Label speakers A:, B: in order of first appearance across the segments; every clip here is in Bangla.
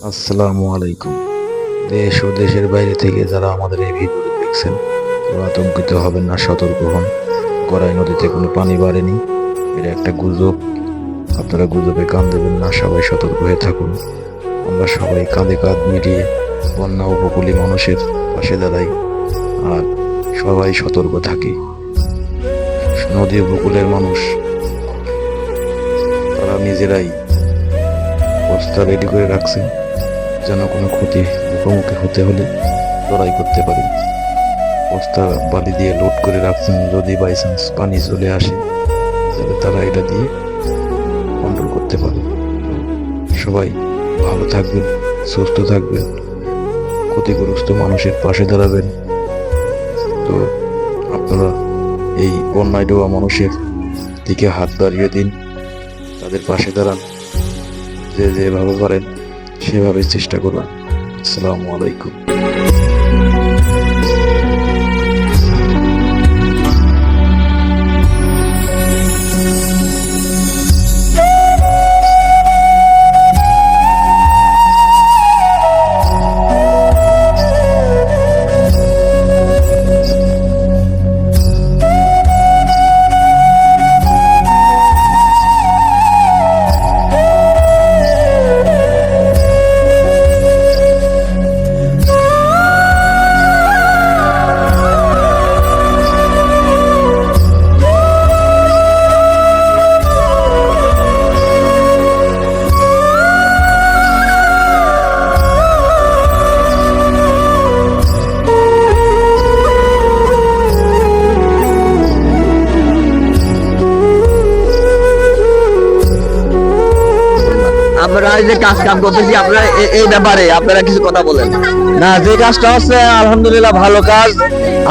A: আসসালামু আলাইকুম। দেশ ও দেশের বাইরে থেকে যারা আমাদের এই ভিডিওটি দেখছেন, কেউ আতঙ্কিত হবেন না, সতর্ক হন। গড়াই নদীতে কোনো পানি বাড়েনি, এটা একটা গুজব। আপনারা গুজবে কান দেবেন না, সবাই সতর্ক হয়ে থাকুন। আমরা সবাই কাঁধে কাঁধ মিলিয়ে বন্যা উপকূলীয় মানুষের পাশে দাঁড়াই আর সবাই সতর্ক থাকি। নদী উপকূলের মানুষ তারা নিজেরাই বস্তা রেডি করে রাখছেন, যেন কোনো ক্ষতি মুখোমুখি হতে হলে লড়াই করতে পারি। বস্তা বালি দিয়ে লোড করে রাখছেন, যদি বাই চান্স পানি চলে আসে তাহলে তারা এটা দিয়ে কন্ট্রোল করতে পারে। সবাই ভালো থাকবেন, সুস্থ থাকবেন, ক্ষতিগ্রস্ত মানুষের পাশে দাঁড়াবেন। তো আপনারা এই বন্যায় ডোবা মানুষের দিকে হাত বাড়িয়ে দিন, তাদের পাশে দাঁড়ান, যে যেভাবে পারেন সেভাবে চেষ্টা করুন। আসসালামু আলাইকুম।
B: আমরা এই যে কাজ কাম করতেছি, আপনারা এই ব্যাপারে আপনারা কিছু কথা বলেন।
C: না, যে কাজটা হচ্ছে আলহামদুলিল্লাহ ভালো কাজ।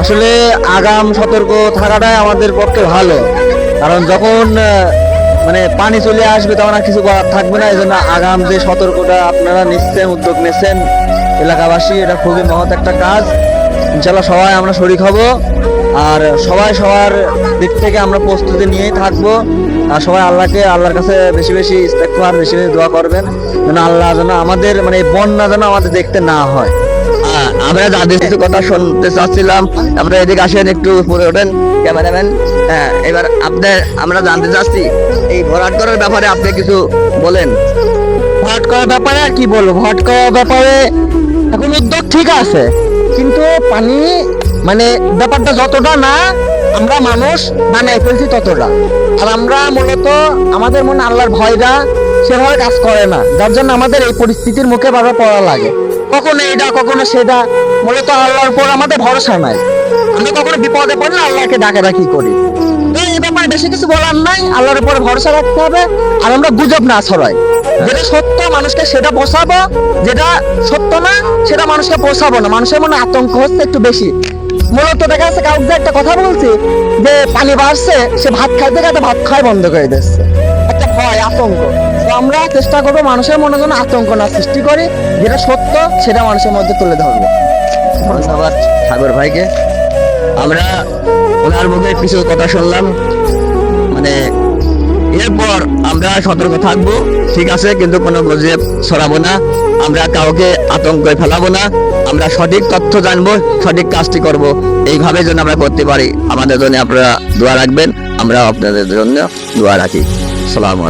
C: আসলে আগাম সতর্ক থাকাটাই আমাদের পক্ষে ভালো, কারণ যখন মানে পানি চলে আসবে তখন আর কিছু করার থাকবে না। এই জন্য আগাম যে সতর্কটা আপনারা নিচ্ছেন, উদ্যোগ নিচ্ছেন এলাকাবাসী, এটা খুবই মহৎ একটা কাজ। ইনশাল্লাহ সবাই আমরা শরিক হব, আর সবাই সবার দিক থেকে আমরা প্রস্তুতি নিয়েই থাকবো। আর সবাই আল্লাহর কাছে বেশি বেশি ইস্তেগফার, বেশি বেশি দোয়া করবেন, যেন আল্লাহ যেন আমাদের মানে এই বন্যা যেন আমাদের দেখতে না হয়।
B: আমরা যাদের কিছু কথা শুনতে চাচ্ছিলাম, আমরা এদিকে আসেন, একটু উপরে ওঠেন ক্যামেরাম্যান। হ্যাঁ, এবার আমরা জানতে চাচ্ছি এই ভরাট করার ব্যাপারে আপনি কিছু বলেন।
C: ভরাট করার ব্যাপারে আর কি বলবো, ভরাট করার ব্যাপারে এখন উদ্যোগ ঠিক আছে, কিন্তু পানি মানে ব্যাপারটা যতটা না আমরা মানুষ বানাই ফেলছি ততটা। আর আমরা মূলত আমাদের মনে আল্লাহর ভয়টা সেভাবে কাজ করে না, যার জন্য আমাদের এই পরিস্থিতির মুখে বারবার পড়া লাগে। কখনো এটা কখনো সেটা, মূলত আল্লাহর উপর আমাদের ভরসা নাই। আমরা কখনো বিপদে পড়লে আল্লাহকে ডাকাডাকি করি। তো এই ব্যাপারে বেশি কিছু বলার নাই, আল্লাহর উপরে ভরসা রাখতে হবে। আর আমরা গুজব না ছড়াই, যেটা সত্য মানুষকে সেটা পোষাবো, যেটা সত্য না সেটা মানুষকে পোষাবো না। মানুষের মনে আতঙ্ক হচ্ছে একটু বেশি। মূলত দেখা যাচ্ছে কাউকে একটা কথা বলছি যে পানি বাড়ছে, সে ভাত খাইতে খাইতে ভাত খাওয়া বন্ধ করে দিচ্ছে, একটা ভয় আতঙ্ক। তো আমরা চেষ্টা করবো মানুষের মনে যেন আতঙ্ক না সৃষ্টি করি, যেটা সত্য সেটা মানুষের মধ্যে তুলে ধরবো।
B: ধন্যবাদ সাগর ভাইকে। আমরা ওনার মুখে কিছু কথা শুনলাম, মানে এরপর আমরা সতর্ক থাকবো, ঠিক আছে, কিন্তু কোনো গুজব ছড়াবো না, আমরা কাউকে আতঙ্কে ফেলাবো না, আমরা সঠিক তথ্য জানবো, সঠিক কাজটি করব। এইভাবে যেন আমরা করতে পারি, আমাদের জন্য আপনারা দোয়া রাখবেন, আমরা আপনাদের জন্য দোয়া রাখি। আসসালামু আলাইকুম।